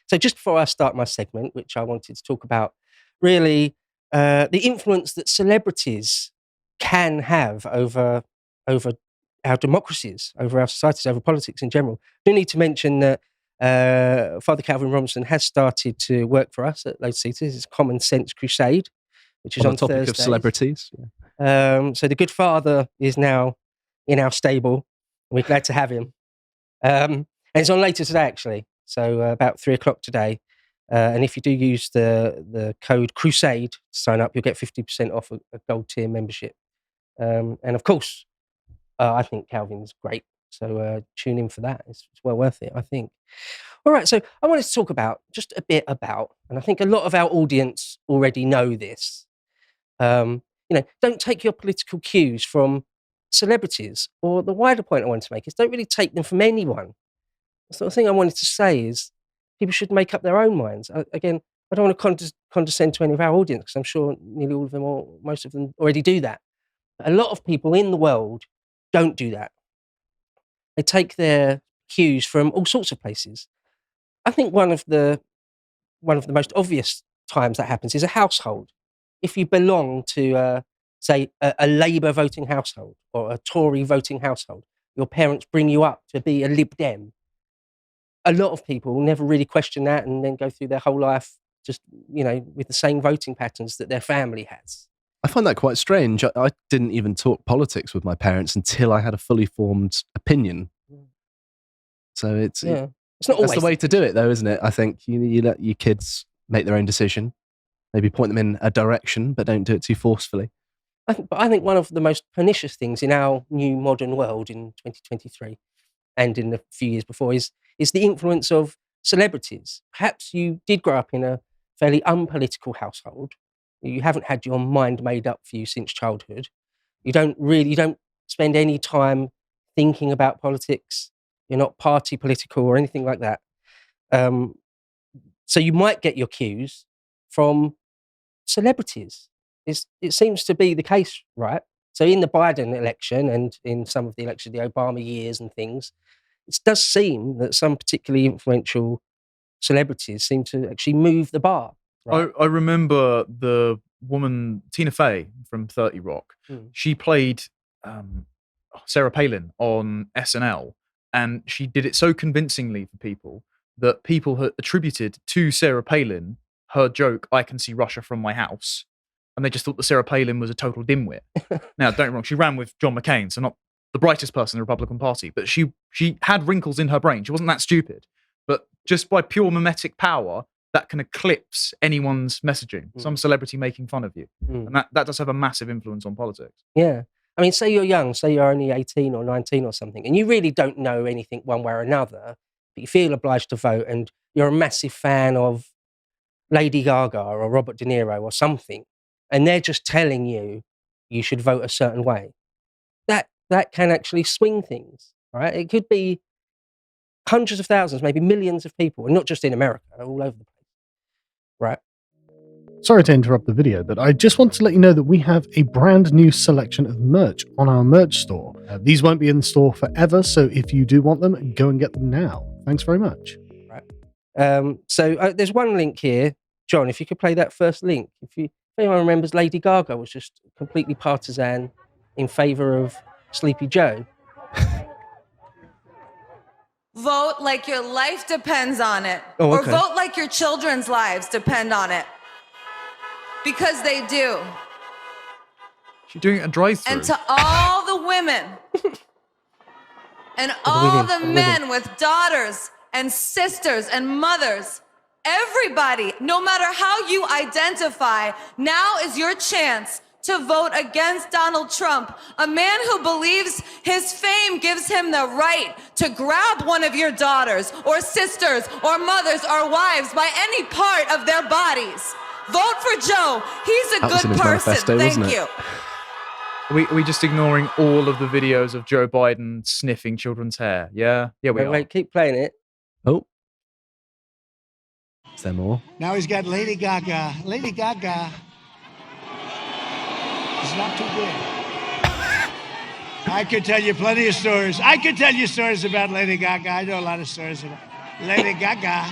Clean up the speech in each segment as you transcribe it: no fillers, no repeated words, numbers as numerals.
So just before I start my segment, which I wanted to talk about, really the influence that celebrities can have over our democracies, over our societies, over politics in general. I do need to mention that Father Calvin Robinson has started to work for us at Lotus. It's Common Sense Crusade, which is on the topic Thursdays. of celebrities. So the good father is now in our stable. We're glad to have him. And it's on later today, actually. So about 3:00 today. And if you do use the code Crusade to sign up, you'll get 50% off a gold tier membership. And of course, I think Calvin's great. So tune in for that. It's well worth it, I think. All right. So I wanted to talk about just a bit about, and I think a lot of our audience already know this. Don't take your political cues from celebrities. Or the wider point I wanted to make is don't really take them from anyone. The sort of thing I wanted to say is people should make up their own minds. Again, I don't want to condescend to any of our audience because I'm sure nearly all of them or most of them already do that. But a lot of people in the world don't do that. They take their cues from all sorts of places. I think one of the most obvious times that happens is a household. If you belong to, say, a Labour voting household or a Tory voting household, your parents bring you up to be a Lib Dem. A lot of people never really question that and then go through their whole life just, with the same voting patterns that their family has. I find that quite strange. I didn't even talk politics with my parents until I had a fully formed opinion. So it's not always that's the way to do it, though, isn't it? I think you let your kids make their own decision, maybe point them in a direction, but don't do it too forcefully. I think one of the most pernicious things in our new modern world in 2023 and in the few years before is the influence of celebrities. Perhaps you did grow up in a fairly unpolitical household. You haven't had your mind made up for you since childhood. You don't spend any time thinking about politics. You're not party political or anything like that. So you might get your cues from celebrities. It seems to be the case, right? So in the Biden election and in some of the elections, the Obama years and things, it does seem that some particularly influential celebrities seem to actually move the bar. Right? I remember the woman, Tina Fey from 30 Rock. She played Sarah Palin on SNL, and she did it so convincingly for people that people had attributed to Sarah Palin her joke, "I can see Russia from my house," and they just thought that Sarah Palin was a total dimwit. Now, don't get me wrong, she ran with John McCain, so not the brightest person in the Republican Party, but she had wrinkles in her brain. She wasn't that stupid. But just by pure mimetic power, that can eclipse anyone's messaging. Some celebrity making fun of you. And that does have a massive influence on politics. Yeah. I mean, say you're young, say you're only 18 or 19 or something, and you really don't know anything one way or another, but you feel obliged to vote, and you're a massive fan of Lady Gaga or Robert De Niro or something, and they're just telling you you should vote a certain way. That can actually swing things, right? It could be hundreds of thousands, maybe millions of people, and not just in America, all over the place, right? Sorry to interrupt the video, but I just want to let you know that we have a brand new selection of merch on our merch store. These won't be in the store forever, so if you do want them, go and get them now. Thanks very much. Right. So there's one link here. John, if you could play that first link. If anyone remembers, Lady Gaga was just completely partisan in favour of Sleepy Joe. Vote like your life depends on it. Oh, okay. Or vote like your children's lives depend on it. Because they do. She's doing a drive-through. And to all the women and all the men with daughters and sisters and mothers, everybody, no matter how you identify, now is your chance to vote against Donald Trump, a man who believes his fame gives him the right to grab one of your daughters or sisters or mothers or wives by any part of their bodies. Vote for Joe. He's a good person. Thank you. Are we just ignoring all of the videos of Joe Biden sniffing children's hair? Yeah? Yeah, we are. Wait, keep playing it. Oh. Is there more? Now he's got Lady Gaga. Lady Gaga is not too good. I could tell you plenty of stories. I could tell you stories about Lady Gaga. I know a lot of stories about Lady Gaga.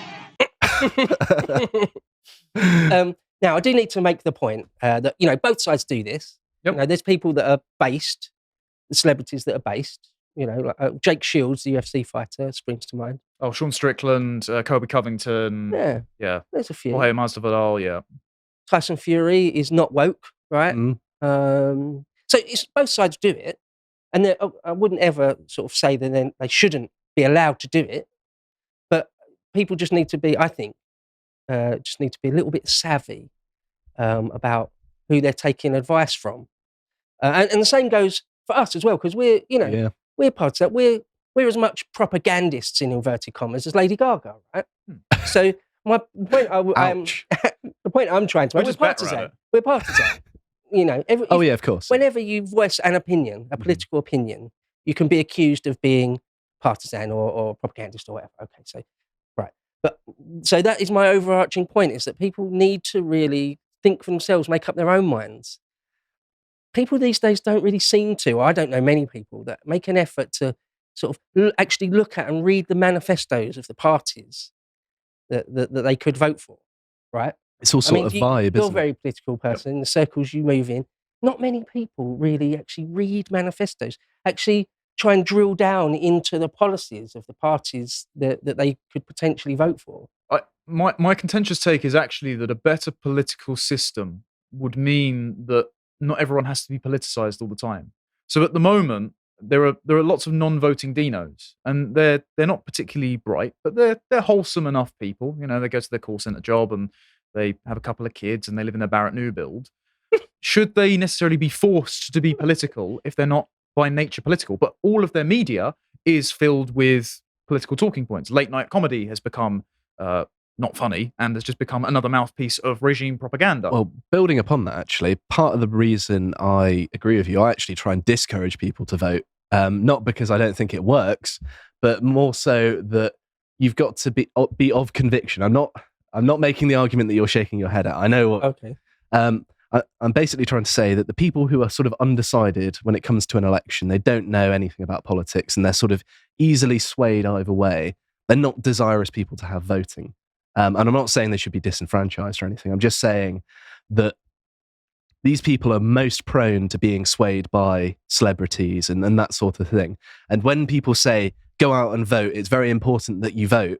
Now, I do need to make the point that, both sides do this. Yep. There's people that are based, the celebrities that are based. Like Jake Shields, the UFC fighter, springs to mind. Oh, Sean Strickland, Kobe Covington. Yeah. There's a few. Jorge Masvidal, yeah. Tyson Fury is not woke, right? Mm. So it's both sides do it, and I wouldn't ever sort of say that then they shouldn't be allowed to do it. But people just need to be, I think, a little bit savvy about who they're taking advice from, and the same goes for us as well, because we're part of that. We're as much propagandists in inverted commas as Lady Gaga, right? So my point, the point I'm trying to make, we're partisan. We're partisan. Of course. Whenever you voice an opinion, a political opinion, you can be accused of being partisan or propagandist or whatever. Okay, so right, but so that is my overarching point: is that people need to really think for themselves, make up their own minds. People these days don't really seem to. I don't know many people that make an effort to sort of actually look at and read the manifestos of the parties that they could vote for, right? It's all sort of vibe, You're isn't a very political person, the circles you move in. Not many people really actually read manifestos, actually try and drill down into the policies of the parties that they could potentially vote for. My contentious take is actually that a better political system would mean that not everyone has to be politicized all the time. So at the moment, there are lots of non-voting dinos, and they're not particularly bright, but they're wholesome enough people. They go to their call center job and they have a couple of kids and they live in a Barrett new build. Should they necessarily be forced to be political if they're not by nature political? But all of their media is filled with political talking points. Late night comedy has become not funny and has just become another mouthpiece of regime propaganda. Well, building upon that, actually, part of the reason I agree with you, I actually try and discourage people to vote, not because I don't think it works, but more so that you've got to be of conviction. I'm not making the argument that you're shaking your head at. I know what. Okay. I'm basically trying to say that the people who are sort of undecided when it comes to an election, they don't know anything about politics and they're sort of easily swayed either way. They're not desirous people to have voting. And I'm not saying they should be disenfranchised or anything. I'm just saying that these people are most prone to being swayed by celebrities and that sort of thing. And when people say, go out and vote, it's very important that you vote.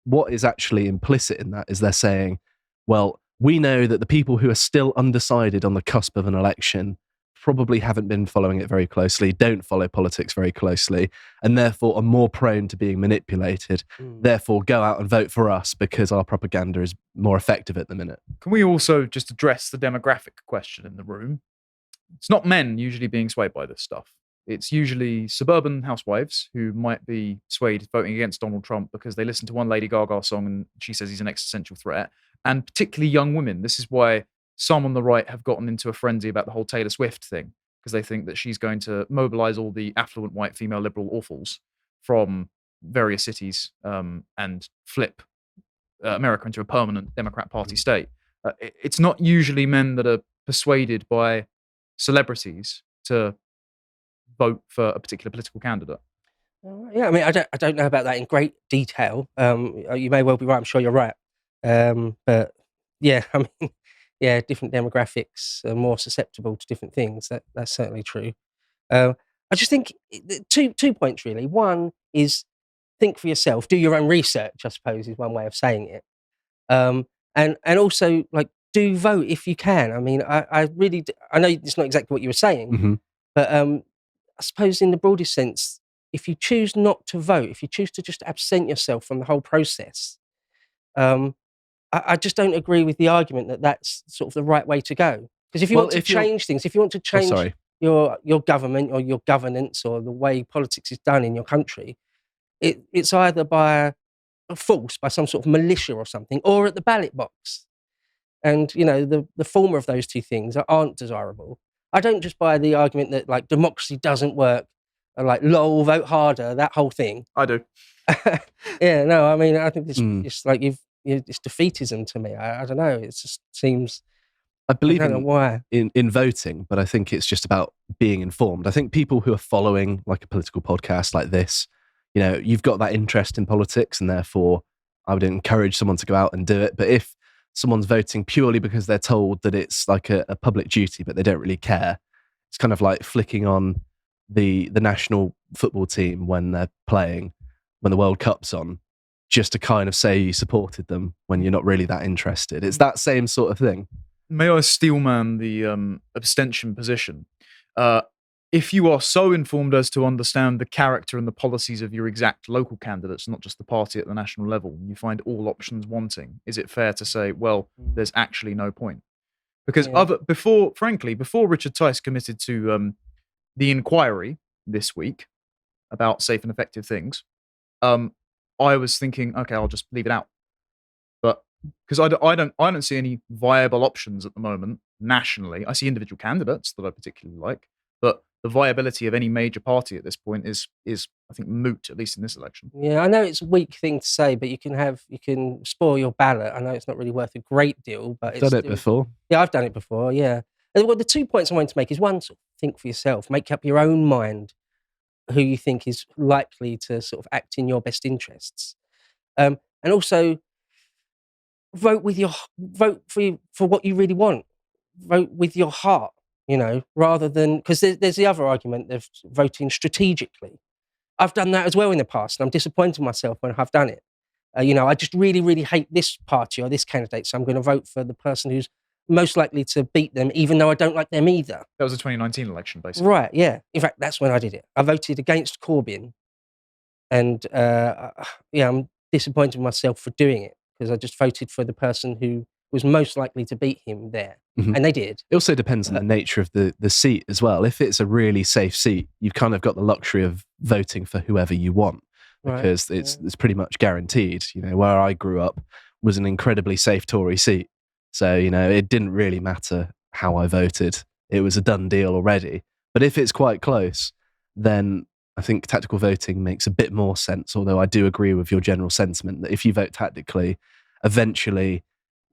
What is actually implicit in that is they're saying, well, we know that the people who are still undecided on the cusp of an election probably haven't been following it very closely, don't follow politics very closely, and therefore are more prone to being manipulated. Therefore, go out and vote for us because our propaganda is more effective at the minute. Can we also just address the demographic question in the room? It's not men usually being swayed by this stuff. It's usually suburban housewives who might be swayed voting against Donald Trump because they listen to one Lady Gaga song and she says he's an existential threat. And particularly young women. This is why some on the right have gotten into a frenzy about the whole Taylor Swift thing, because they think that she's going to mobilize all the affluent white female liberal awfuls from various cities and flip America into a permanent Democrat Party state. It's not usually men that are persuaded by celebrities to vote for a particular political candidate. Yeah, I mean, I don't know about that in great detail. You may well be right. I'm sure you're right. But yeah, I mean, yeah, different demographics are more susceptible to different things. That's certainly true. I just think two points really. One is think for yourself, do your own research, I suppose, is one way of saying it. And also like do vote if you can. I mean, I really I know it's not exactly what you were saying, but I suppose in the broadest sense, if you choose not to vote, if you choose to just absent yourself from the whole process, I just don't agree with the argument that that's sort of the right way to go. Because if you want to change things, if you want to change your government or your governance or the way politics is done in your country, it's either by force, by some sort of militia or something, or at the ballot box. And, the former of those two things aren't desirable. I don't just buy the argument that, like, democracy doesn't work, and, like, lol, vote harder, that whole thing. I do. Yeah, no, I mean, I think it's like it's defeatism to me. I don't know. It just seems. I believe I don't know why in voting, but I think it's just about being informed. I think people who are following like a political podcast like this, you've got that interest in politics, and therefore I would encourage someone to go out and do it. But if someone's voting purely because they're told that it's like a public duty, but they don't really care, it's kind of like flicking on the national football team when they're playing, when the World Cup's on, just to kind of say you supported them when you're not really that interested. It's that same sort of thing. May I steelman the abstention position? If you are so informed as to understand the character and the policies of your exact local candidates, not just the party at the national level, and you find all options wanting, is it fair to say, well, there's actually no point? Because before Richard Tice committed to the inquiry this week about safe and effective things, I was thinking, okay, I'll just leave it out. But because I don't see any viable options at the moment nationally. I see individual candidates that I particularly like, but the viability of any major party at this point is I think moot, at least in this election. Yeah, I know it's a weak thing to say, but you can spoil your ballot. I know it's not really worth a great deal, but it's done it before. Yeah, I've done it before. Yeah. Well, the 2 points I wanted to make is one, sort of think for yourself, make up your own mind who you think is likely to sort of act in your best interests, and also vote for what you really want. Vote with your heart. Rather than, because there's the other argument of voting strategically. I've done that as well in the past, and I'm disappointed in myself when I've done it. I just really, really hate this party or this candidate, so I'm going to vote for the person who's most likely to beat them, even though I don't like them either. That was the 2019 election, basically. Right, yeah. In fact, that's when I did it. I voted against Corbyn, and I'm disappointed in myself for doing it, because I just voted for the person who was most likely to beat him there. Mm-hmm. And they did. It also depends on the nature of the seat as well. If it's a really safe seat, you've kind of got the luxury of voting for whoever you want, because it's pretty much guaranteed. Where I grew up was an incredibly safe Tory seat. So, it didn't really matter how I voted. It was a done deal already. But if it's quite close, then I think tactical voting makes a bit more sense, although I do agree with your general sentiment that if you vote tactically, eventually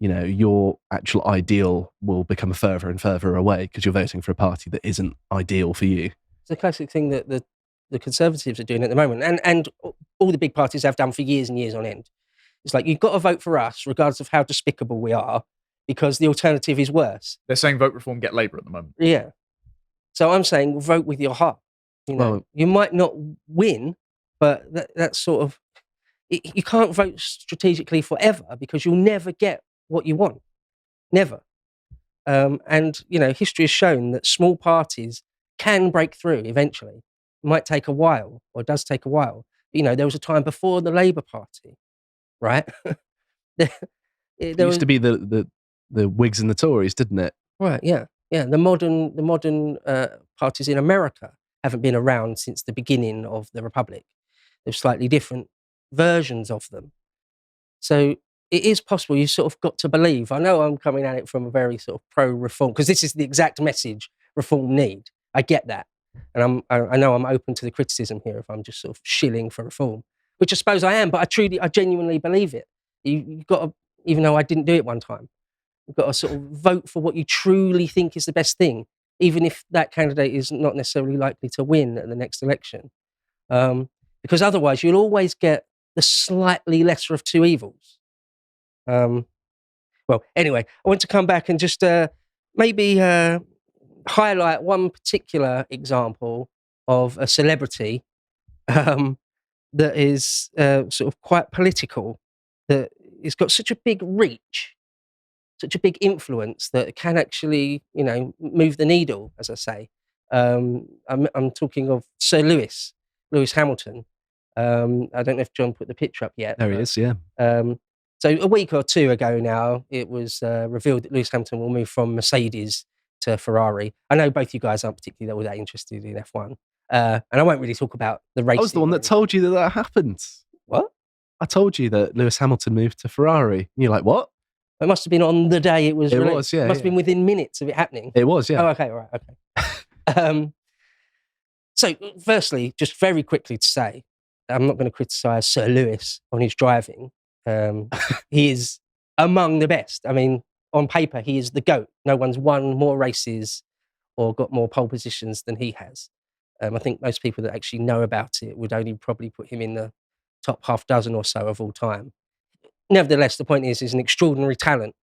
your actual ideal will become further and further away because you're voting for a party that isn't ideal for you. It's a classic thing that the Conservatives are doing at the moment, and all the big parties have done for years and years on end. It's like, you've got to vote for us, regardless of how despicable we are, because the alternative is worse. They're saying vote reform, get Labour at the moment. Yeah. So I'm saying vote with your heart. You might not win, but that's sort of... You can't vote strategically forever, because you'll never get what you want. Never. And history has shown that small parties can break through eventually. It might take a while, or does take a while. There was a time before the Labour Party, right? It used to be the Whigs and the Tories, didn't it? Right, yeah. Yeah, the modern parties in America haven't been around since the beginning of the Republic. There's slightly different versions of them. So it is possible. You sort of got to believe. I know I'm coming at it from a very sort of pro-reform, because this is the exact message reform need. I get that. And I know I'm open to the criticism here if I'm just sort of shilling for reform, which I suppose I am, but I genuinely believe it. You've got to, even though I didn't do it one time, you've got to sort of vote for what you truly think is the best thing, even if that candidate is not necessarily likely to win at the next election. Because otherwise you'll always get the slightly lesser of two evils. Well, anyway, I want to come back and just maybe highlight one particular example of a celebrity that is sort of quite political, that has got such a big reach, such a big influence that it can actually, move the needle, as I say. I'm talking of Sir Lewis Hamilton. I don't know if John put the picture up yet. There he is, yeah. So a week or two ago now, it was revealed that Lewis Hamilton will move from Mercedes to Ferrari. I know both you guys aren't particularly all that interested in F1. And I won't really talk about the racing. I was the one that told you that happened. What? I told you that Lewis Hamilton moved to Ferrari. And you're like, what? It must have been on the day it was released. Was, yeah. It must have been within minutes of it happening. It was, yeah. Oh, okay, all right, okay. So firstly, just very quickly to say, I'm not going to criticise Sir Lewis on his driving. He is among the best. I mean, on paper, he is the GOAT. No one's won more races or got more pole positions than he has. I think most people that actually know about it would only probably put him in the top half dozen or so of all time. nevertheless, the point is, he's an extraordinary talent.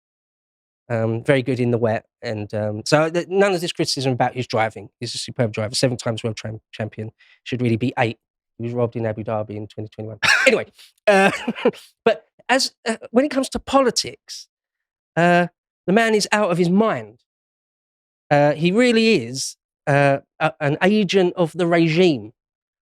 Very good in the wet, and so none of this criticism about his driving. He's a superb driver, 7 times world champion. Should really be 8. He was robbed in Abu Dhabi in 2021. Anyway, but as when it comes to politics, the man is out of his mind. He really is an agent of the regime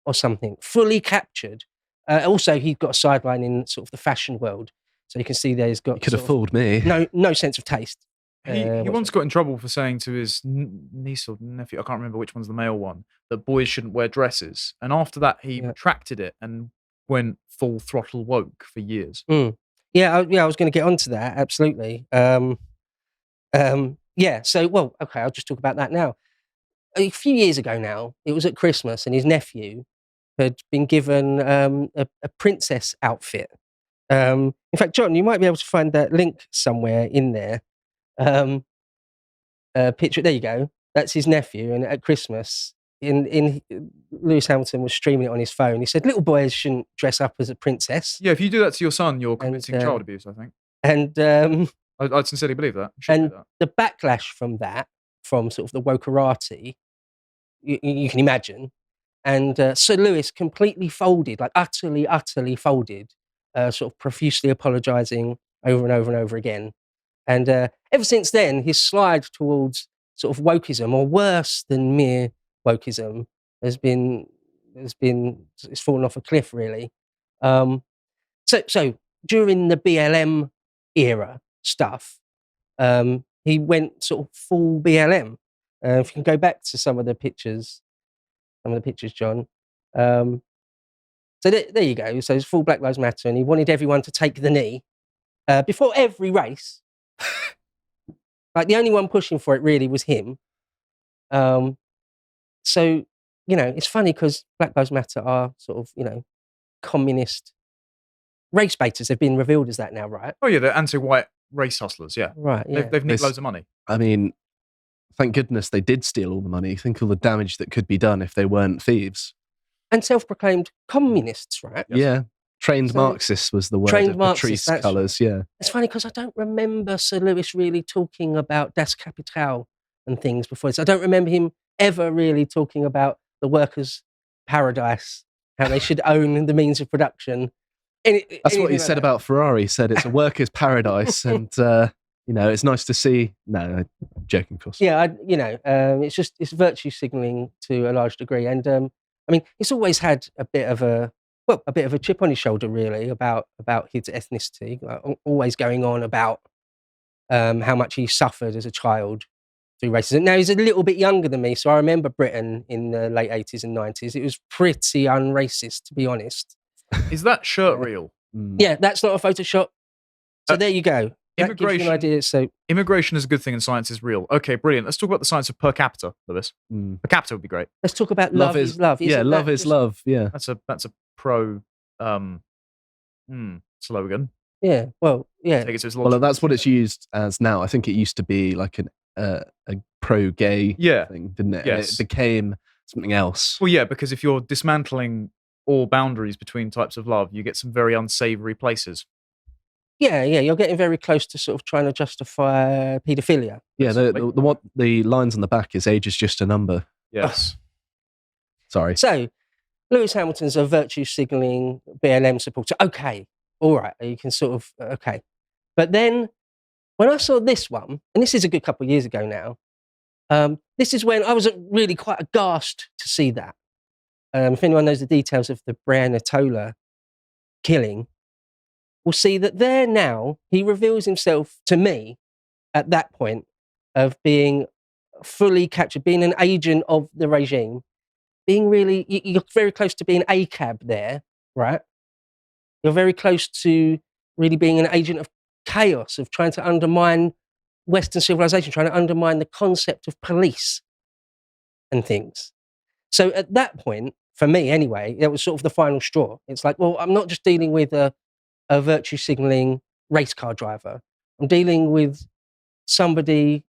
or something, fully captured. Also, he's got a sideline in sort of the fashion world. So you can see there he's got... He could have fooled me. No sense of taste. He once got in trouble for saying to his niece or nephew, I can't remember which one's the male one, that boys shouldn't wear dresses. And after that, he retracted it and went full throttle woke for years. Yeah, I was going to get onto that, absolutely. So, okay, I'll just talk about that now. A few years ago now, it was at Christmas, and his nephew had been given a princess outfit. In fact, John, you might be able to find that link somewhere in there. Picture, there you go. That's his nephew, and at Christmas, Lewis Hamilton was streaming it on his phone. He said, "Little boys shouldn't dress up as a princess." Yeah, if you do that to your son, you're committing child abuse, I think. And I sincerely believe that. And the backlash from that, from sort of the wokerati, you can imagine. And Sir Lewis completely folded, like utterly folded, sort of profusely apologising over and over and over again. And ever since then, his slide towards sort of wokeism, or worse than mere wokeism, it's fallen off a cliff, really. So during the BLM era stuff, he went sort of full BLM. If you can go back to some of the pictures, John. So there you go. So it's full Black Lives Matter, and he wanted everyone to take the knee before every race. Like, the only one pushing for it really was him. So, it's funny because Black Lives Matter are sort of, communist race baiters. They've been revealed as that now, right? Oh yeah, they're anti-white race hustlers. Yeah, right. Yeah. They've nicked loads of money. I mean, thank goodness they did steal all the money. Think all the damage that could be done if they weren't thieves. And self-proclaimed communists, right? Yes. Yeah. Trained Marxists was the word. Trained Marxists, colours, yeah. It's funny because I don't remember Sir Lewis really talking about Das Kapital and things before this. I don't remember him ever really talking about the workers' paradise, how they should own the means of production. That's what he said about Ferrari. He said it's a workers' paradise, and it's nice to see. No, I'm joking, of course. Yeah, it's virtue signalling to a large degree, and I mean, he's always had a bit of a chip on his shoulder, really, about his ethnicity, always going on about how much he suffered as a child through racism. Now, he's a little bit younger than me, so I remember Britain in the late 80s and 90s. It was pretty unracist, to be honest. Is that shirt real? Yeah, that's not a Photoshop. So there you go. That gives you an idea. So immigration is a good thing and science is real. Okay, brilliant. Let's talk about the science of per capita, Lewis. Per capita would be great. Let's talk about love is love. Yeah, love is love. Yeah, that's a pro slogan. Yeah, well, yeah. Well, that's what it's used as now. I think it used to be like a pro-gay thing, didn't it? Yes. And it became something else. Well, yeah, because if you're dismantling all boundaries between types of love, you get some very unsavory places. Yeah, you're getting very close to sort of trying to justify paedophilia. Yeah, the lines on the back is age is just a number. Yes. Sorry. So, Lewis Hamilton's a virtue signalling BLM supporter. Okay, all right, you can sort of, okay. But then, when I saw this one, and this is a good couple of years ago now, this is when I was really quite aghast to see that. If anyone knows the details of the Breonna Taylor killing, will see that there now, he reveals himself to me at that point of being fully captured, being an agent of the regime, being really, you're very close to being ACAB there, right? You're very close to really being an agent of chaos, of trying to undermine Western civilization, trying to undermine the concept of police and things. So at that point, for me anyway, it was sort of the final straw. It's like, well, I'm not just dealing with a virtue signalling race car driver. I'm dealing with somebody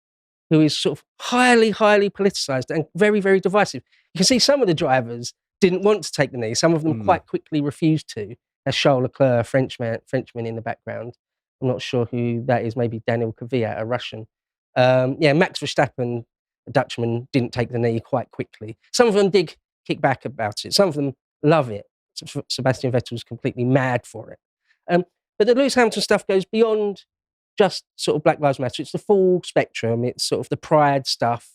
who is sort of highly politicized and very, very divisive. You can see some of the drivers didn't want to take the knee. Some of them quite quickly refused to. That's Charles Leclerc, Frenchman in the background. I'm not sure who that is. Maybe Daniel Kvyat, a Russian. Max Verstappen, a Dutchman, didn't take the knee quite quickly. Some of them did kick back about it. Some of them love it. Sebastian Vettel was completely mad for it. But the Lewis Hamilton stuff goes beyond just sort of Black Lives Matter. It's the full spectrum. It's sort of the pride stuff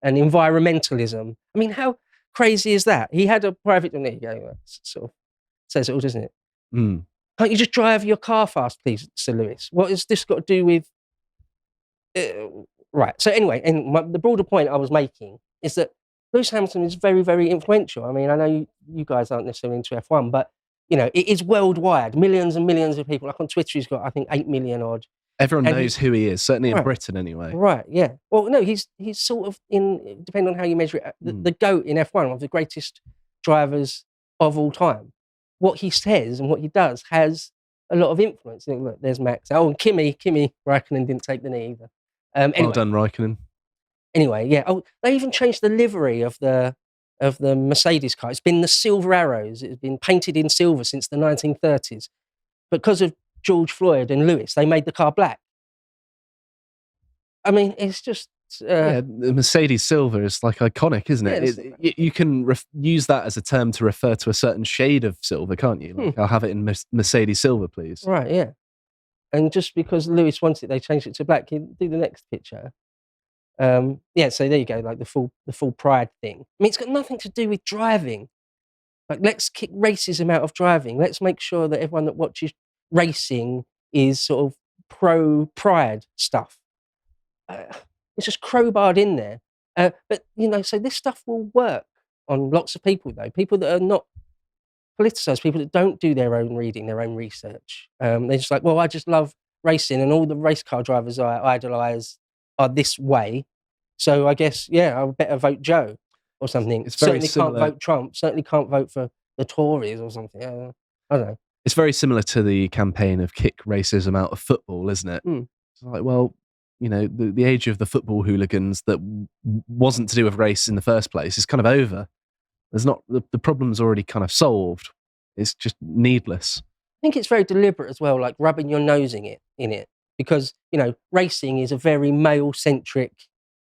and environmentalism. I mean, how crazy is that? He had a private, there you go, sort of says it all, doesn't it? Mm. Can't you just drive your car fast, please, Sir Lewis? What has this got to do with... right, so anyway, and the broader point I was making is that Lewis Hamilton is very, very influential. I mean, I know you guys aren't necessarily into F1, but, you know, it is worldwide. Millions and millions of people. Like on Twitter, he's got, I think, 8 million odd. Everyone knows who he is, certainly in Britain anyway. Right, yeah. Well, no, he's sort of, depending on how you measure it, the GOAT in F1, one of the greatest drivers of all time. What he says and what he does has a lot of influence. Look, there's Max. Oh, and Kimi Raikkonen didn't take the knee either. Anyway. Well done, Raikkonen. Anyway, yeah. Oh, they even changed the livery of the Mercedes car. It's been the silver arrows. It's been painted in silver since the 1930s. Because of George Floyd and Lewis, they made the car black. I mean, it's just... the Mercedes silver is like iconic, isn't it? You can use that as a term to refer to a certain shade of silver, can't you? Like, I'll have it in Mercedes silver, please. Right, yeah. And just because Lewis wants it, they changed it to black. Can you do the next picture? So there you go, like the full pride thing. I mean, it's got nothing to do with driving. Like, let's kick racism out of driving. Let's make sure that everyone that watches racing is sort of pro-pride stuff. It's just crowbarred in there. But, you know, so this stuff will work on lots of people, though. People that are not politicised, people that don't do their own reading, their own research. They're just like, well, I just love racing and all the race car drivers I idolise are this way. So I guess, I better vote Joe or something. It's very certainly similar. Can't vote Trump. Certainly can't vote for the Tories or something. I don't know. It's very similar to the campaign of kick racism out of football, isn't it? It's like, well, you know, the age of the football hooligans that wasn't to do with race in the first place is kind of over. There's not the problem's already kind of solved. It's just needless. I think it's very deliberate as well, like rubbing your nose in it, because, you know, racing is a very male-centric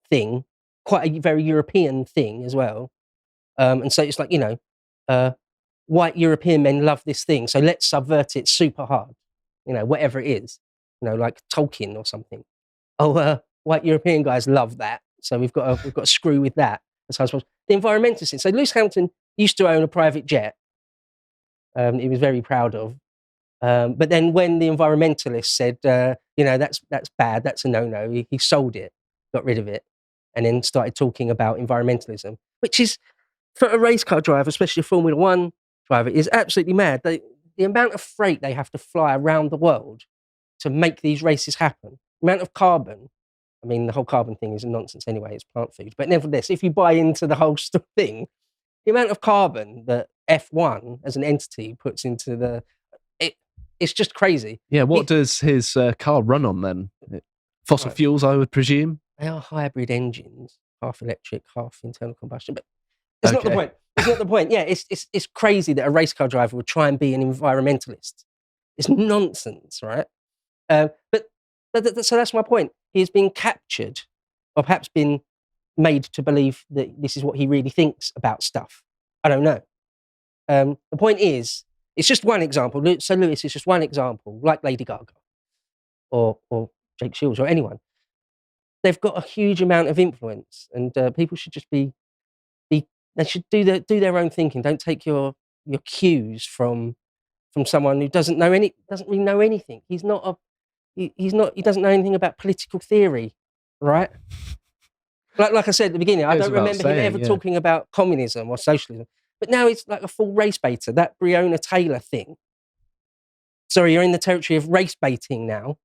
thing, quite a very European thing as well. And so it's like, you know, white European men love this thing, so let's subvert it super hard, you know, whatever it is, you know, like Tolkien or something. White European guys love that, so we've got to screw with that. As I suppose the environmentalists. So Lewis Hamilton used to own a private jet. He was very proud of. But then when the environmentalists said, you know, that's bad, that's a no-no, he sold it, got rid of it, and then started talking about environmentalism, which is, for a race car driver, especially a Formula One driver, is absolutely mad. The amount of freight they have to fly around the world to make these races happen, the amount of carbon. I mean, the whole carbon thing is nonsense anyway, it's plant food. But nevertheless, if you buy into the whole thing, the amount of carbon that F1 as an entity puts into it's just crazy. Yeah, what does his car run on then? Fossil fuels, I would presume? They are hybrid engines, half electric, half internal combustion. But it's not the point. It's not the point. Yeah, it's crazy that a race car driver would try and be an environmentalist. It's nonsense, right? So that's my point. He's been captured, or perhaps been made to believe that this is what he really thinks about stuff. I don't know. The point is, it's just one example. So Lewis is just one example, like Lady Gaga or Jake Shields or anyone. They've got a huge amount of influence, and people should just be they should do their own thinking. Don't take your cues from someone who doesn't really know anything. He doesn't know anything about political theory, right? Like I said at the beginning, I don't remember him ever talking about communism or socialism. But now it's like a full race baiter, that Breonna Taylor thing. Sorry, you're in the territory of race baiting now.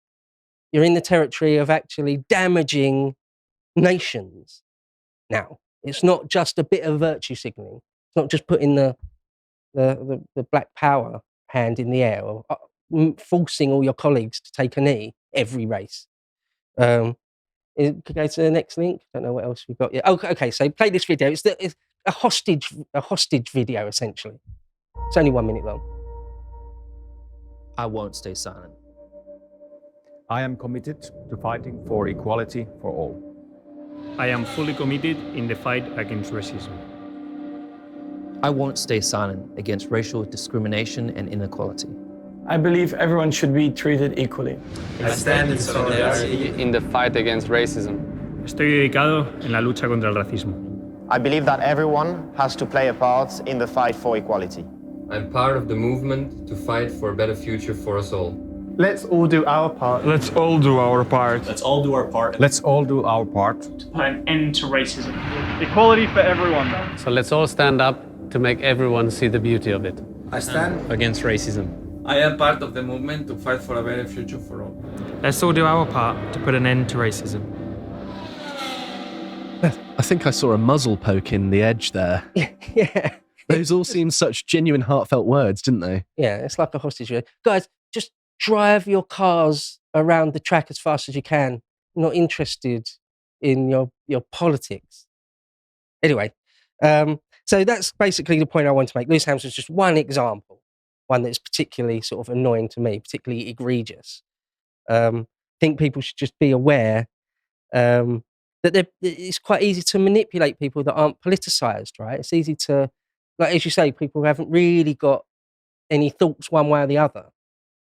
You're in the territory of actually damaging nations now. It's not just a bit of virtue signaling. It's not just putting the black power hand in the air or forcing all your colleagues to take a knee every race. Could go to the next link. Don't know what else we've got yet. Oh, okay. So play this video. It's a hostage video essentially. It's only 1 minute long. I won't stay silent. I am committed to fighting for equality for all. I am fully committed in the fight against racism. I won't stay silent against racial discrimination and inequality. I believe everyone should be treated equally. I stand in solidarity in the fight against racism. Estoy dedicado en la lucha contra el racismo. I believe that everyone has to play a part in the fight for equality. I'm part of the movement to fight for a better future for us all. Let's all do our part. Let's all do our part. Let's all do our part. Let's all do our part. To put an end to racism. Equality for everyone. So let's all stand up to make everyone see the beauty of it. I stand against racism. I am part of the movement to fight for a better future for all. Let's all do our part to put an end to racism. I think I saw a muzzle poke in the edge there. Yeah. Those all seem such genuine, heartfelt words, didn't they? Yeah, it's like a hostage. Guys, just drive your cars around the track as fast as you can. I'm not interested in your politics. Anyway, so that's basically the point I want to make. Lewis Hamilton's just one example, one that's particularly sort of annoying to me, particularly egregious. I think people should just be aware that it's quite easy to manipulate people that aren't politicized, right? It's easy to, like, as you say, people who haven't really got any thoughts one way or the other.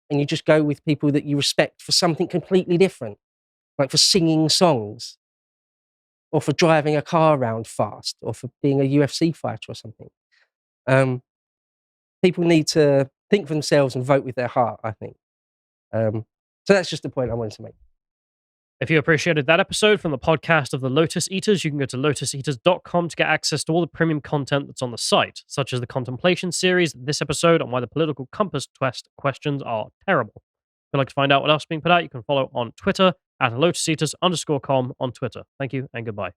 And you just go with people that you respect for something completely different, like for singing songs, or for driving a car around fast, or for being a UFC fighter or something. People need to think for themselves and vote with their heart, I think. So that's just the point I wanted to make. If you appreciated that episode from the podcast of the Lotus Eaters, you can go to lotuseaters.com to get access to all the premium content that's on the site, such as the Contemplation series, this episode on why the political compass test questions are terrible. If you'd like to find out what else is being put out, you can follow on Twitter at lotuseaters_com on Twitter. Thank you and goodbye.